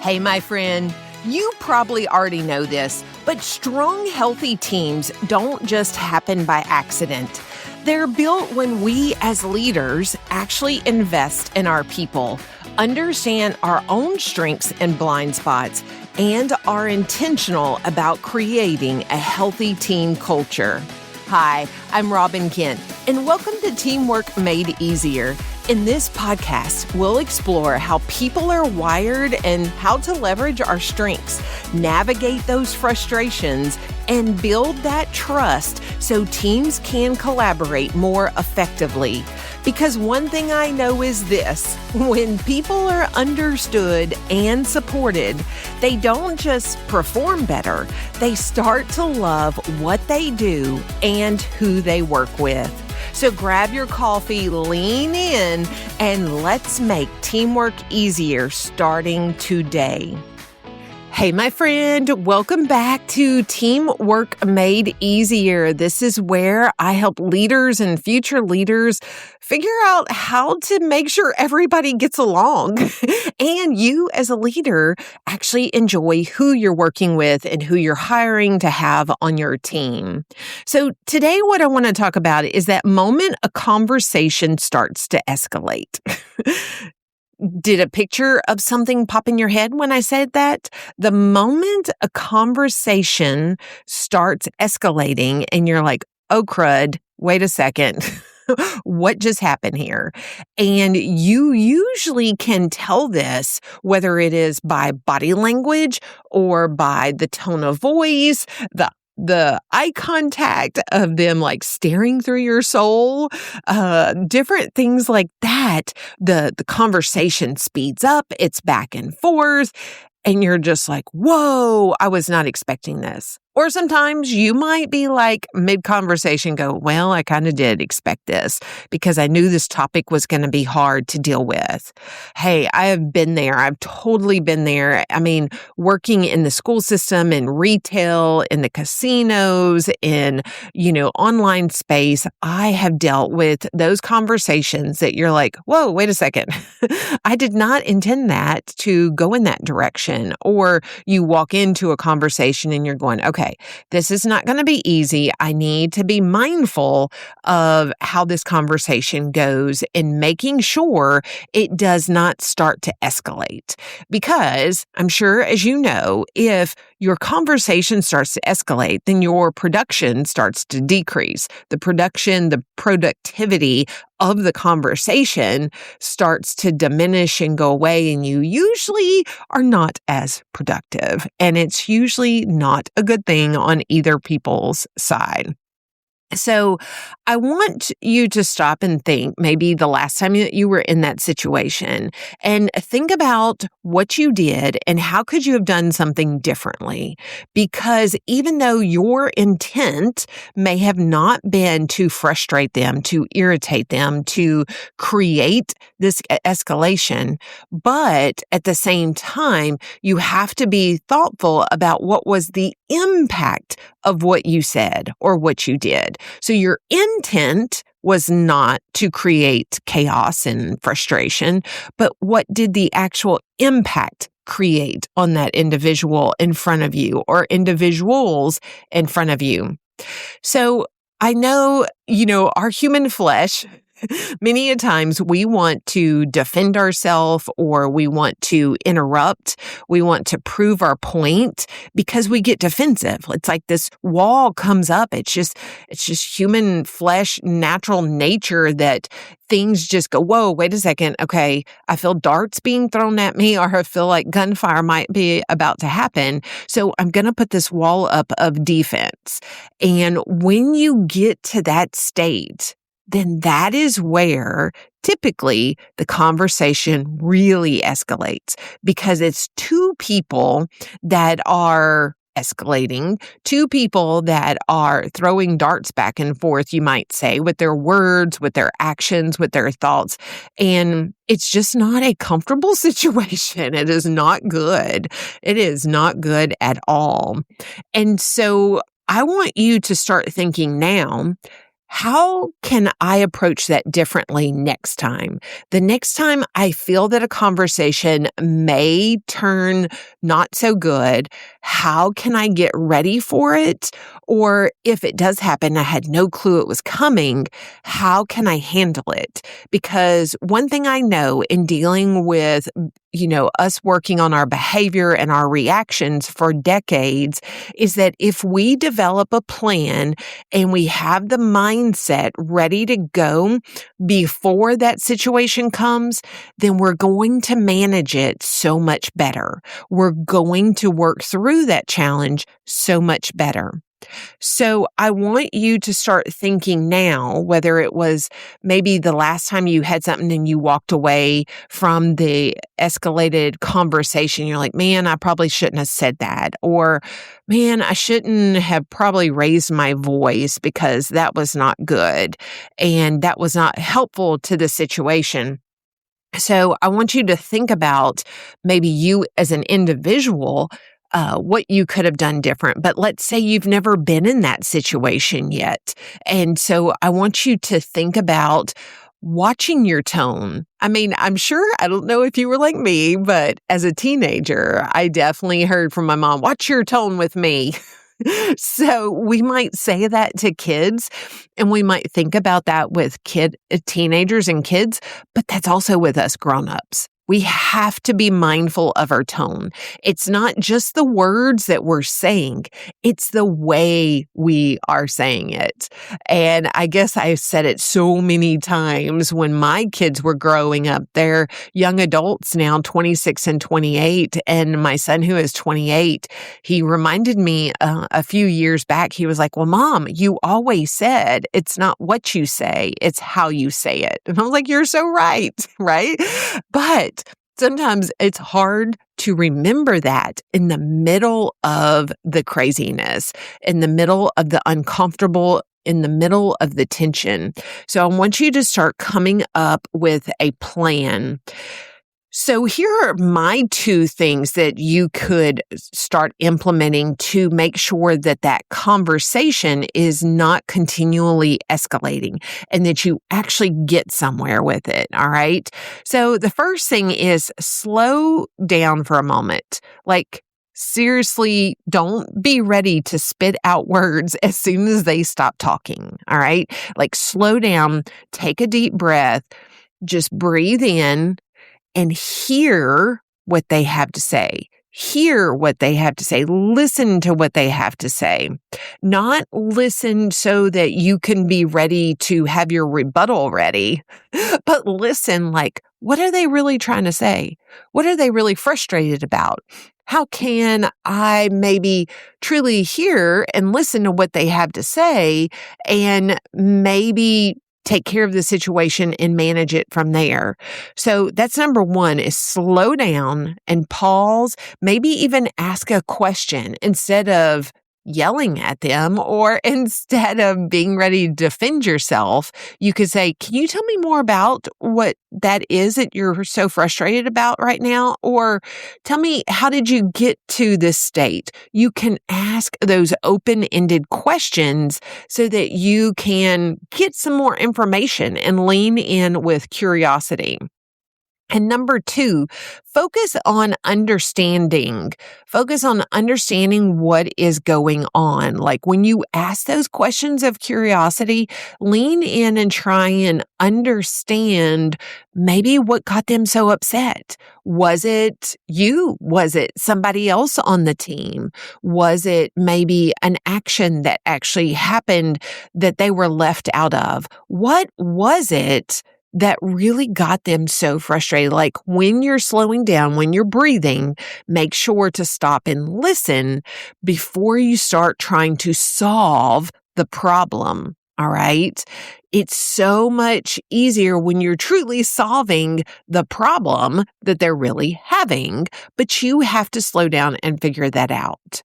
Hey, my friend, you probably already know this, but strong, healthy teams don't just happen by accident. They're built when we as leaders actually invest in our people, understand our own strengths and blind spots, and are intentional about creating a healthy team culture. Hi, I'm Robin Kent, and welcome to Teamwork Made Easier. In this podcast, we'll explore how people are wired and how to leverage our strengths, navigate those frustrations, and build that trust so teams can collaborate more effectively. Because one thing I know is this: when people are understood and supported, they don't just perform better, they start to love what they do and who they work with. So grab your coffee, lean in, and let's make teamwork easier starting today. Hey, my friend, welcome back to Teamwork Made Easier. This is where I help leaders and future leaders figure out how to make sure everybody gets along and you as a leader actually enjoy who you're working with and who you're hiring to have on your team. So today what I want to talk about is that moment a conversation starts to escalate. Did a picture of something pop in your head when I said that? The moment a conversation starts escalating and you're like, oh crud, wait a second. What just happened here? And you usually can tell this, whether it is by body language or by the tone of voice, the eye contact of them like staring through your soul, different things like that. The conversation speeds up, it's back and forth, and you're just like, whoa, I was not expecting this. Or sometimes you might be like mid-conversation go, well, I kind of did expect this because I knew this topic was going to be hard to deal with. Hey, I have been there. I've totally been there. I mean, working in the school system, in retail, in the casinos, in, online space, I have dealt with those conversations that you're like, whoa, wait a second. I did not intend that to go in that direction. Or you walk into a conversation and you're going, okay, this is not going to be easy. I need to be mindful of how this conversation goes and making sure it does not start to escalate. Because I'm sure, as you know, if your conversation starts to escalate, then your production starts to decrease. The productivity of the conversation starts to diminish and go away, and you usually are not as productive. And it's usually not a good thing on either people's side. So I want you to stop and think maybe the last time that you were in that situation and think about what you did and how could you have done something differently? Because even though your intent may have not been to frustrate them, to irritate them, to create this escalation, but at the same time, you have to be thoughtful about what was the impact of what you said or what you did. So your intent was not to create chaos and frustration, but what did the actual impact create on that individual in front of you or individuals in front of you? So I know, our human flesh, many a times we want to defend ourselves or we want to interrupt. We want to prove our point because we get defensive. It's like this wall comes up. It's just human flesh, natural nature that things just go, whoa, wait a second. Okay, I feel darts being thrown at me or I feel like gunfire might be about to happen. So I'm going to put this wall up of defense. And when you get to that state, then that is where typically the conversation really escalates because it's two people that are escalating, two people that are throwing darts back and forth, you might say, with their words, with their actions, with their thoughts. And it's just not a comfortable situation. It is not good. It is not good at all. And so I want you to start thinking now, how can I approach that differently next time? The next time I feel that a conversation may turn not so good, how can I get ready for it? Or if it does happen, I had no clue it was coming, how can I handle it? Because one thing I know in dealing with us working on our behavior and our reactions for decades is that if we develop a plan and we have the mindset ready to go before that situation comes, then we're going to manage it so much better. We're going to work through that challenge so much better. So I want you to start thinking now, whether it was maybe the last time you had something and you walked away from the escalated conversation. You're like, man, I probably shouldn't have said that. Or, man, I shouldn't have probably raised my voice because that was not good and that was not helpful to the situation. So I want you to think about maybe you as an individual, what you could have done different. But let's say you've never been in that situation yet. And so I want you to think about watching your tone. I mean, I don't know if you were like me, but as a teenager, I definitely heard from my mom, watch your tone with me. So we might say that to kids and we might think about that with teenagers and kids, but that's also with us grown-ups. We have to be mindful of our tone. It's not just the words that we're saying, it's the way we are saying it. And I guess I've said it so many times when my kids were growing up. They're young adults now, 26 and 28. And my son, who is 28, he reminded me a few years back, he was like, well, Mom, you always said it's not what you say, it's how you say it. And I was like, you're so right, right? But sometimes it's hard to remember that in the middle of the craziness, in the middle of the uncomfortable, in the middle of the tension. So I want you to start coming up with a plan. So here are my 2 things that you could start implementing to make sure that that conversation is not continually escalating and that you actually get somewhere with it. All right. So the first thing is slow down for a moment. Like, seriously, don't be ready to spit out words as soon as they stop talking. All right. Like, slow down, take a deep breath, just breathe in and hear what they have to say. Hear what they have to say. Listen to what they have to say. Not listen so that you can be ready to have your rebuttal ready, but listen like, what are they really trying to say? What are they really frustrated about? How can I maybe truly hear and listen to what they have to say and maybe take care of the situation and manage it from there? So that's number 1 is slow down and pause, maybe even ask a question instead of yelling at them, or instead of being ready to defend yourself, you could say, can you tell me more about what that is that you're so frustrated about right now? Or tell me, how did you get to this state? You can ask those open-ended questions so that you can get some more information and lean in with curiosity. And number 2, focus on understanding. Focus on understanding what is going on. Like, when you ask those questions of curiosity, lean in and try and understand maybe what got them so upset. Was it you? Was it somebody else on the team? Was it maybe an action that actually happened that they were left out of? What was it that really got them so frustrated? Like, when you're slowing down, when you're breathing, make sure to stop and listen before you start trying to solve the problem. All right. It's so much easier when you're truly solving the problem that they're really having, but you have to slow down and figure that out.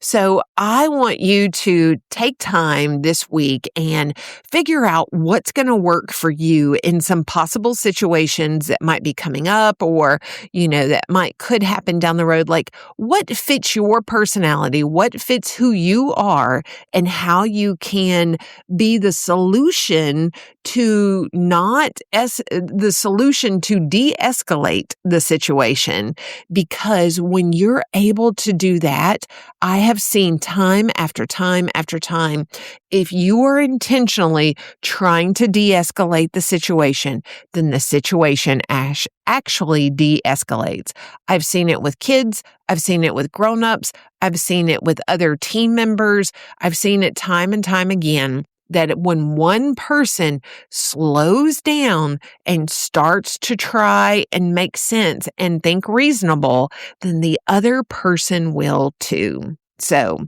So I want you to take time this week and figure out what's going to work for you in some possible situations that might be coming up or, that could happen down the road. Like what fits your personality, what fits who you are, and how you can be the solution to de-escalate the situation. Because when you're able to do that, I have seen time after time after time, if you are intentionally trying to de-escalate the situation, then the situation actually de-escalates. I've seen it with kids. I've seen it with grown-ups. I've seen it with other team members. I've seen it time and time again that when one person slows down and starts to try and make sense and think reasonable, then the other person will too. So,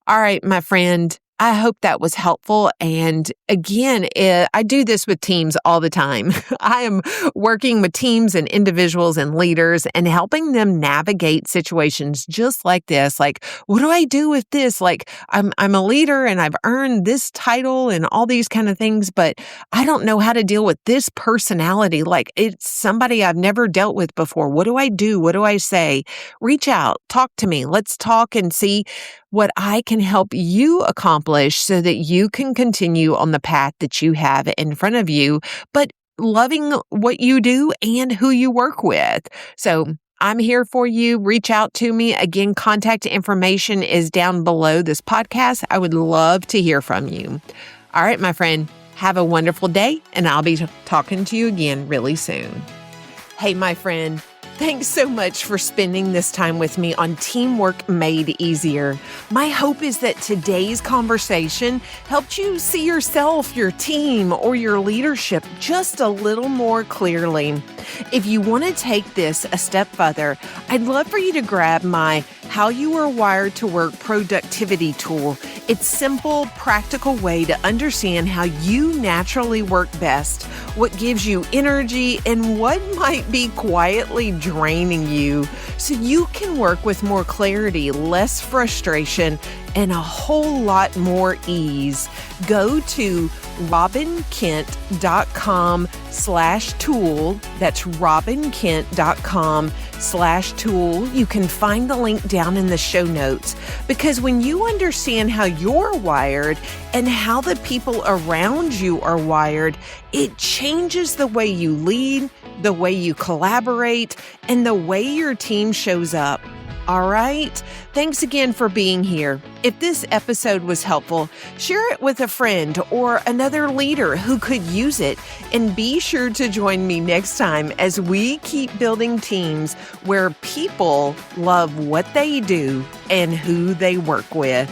all right, my friend, I hope that was helpful. And again, I do this with teams all the time. I am working with teams and individuals and leaders and helping them navigate situations just like this. Like, what do I do with this? Like, I'm a leader and I've earned this title and all these kind of things, but I don't know how to deal with this personality. Like, it's somebody I've never dealt with before. What do I do? What do I say? Reach out, talk to me. Let's talk and see what I can help you accomplish so that you can continue on the path that you have in front of you, but loving what you do and who you work with. So I'm here for you. Reach out to me. Again, contact information is down below this podcast. I would love to hear from you. All right, my friend, have a wonderful day, and I'll be talking to you again really soon. Hey, my friend. Thanks so much for spending this time with me on Teamwork Made Easier. My hope is that today's conversation helped you see yourself, your team, or your leadership just a little more clearly. If you want to take this a step further, I'd love for you to grab my How You Are Wired to Work productivity tool. It's a simple, practical way to understand how you naturally work best, what gives you energy, and what might be quietly draining you, so you can work with more clarity, less frustration, and a whole lot more ease. Go to robinkent.com/tool. That's robinkent.com/tool. You can find the link down in the show notes, because when you understand how you're wired and how the people around you are wired, it changes the way you lead, the way you collaborate, and the way your team shows up. All right. Thanks again for being here. If this episode was helpful, share it with a friend or another leader who could use it. And be sure to join me next time as we keep building teams where people love what they do and who they work with.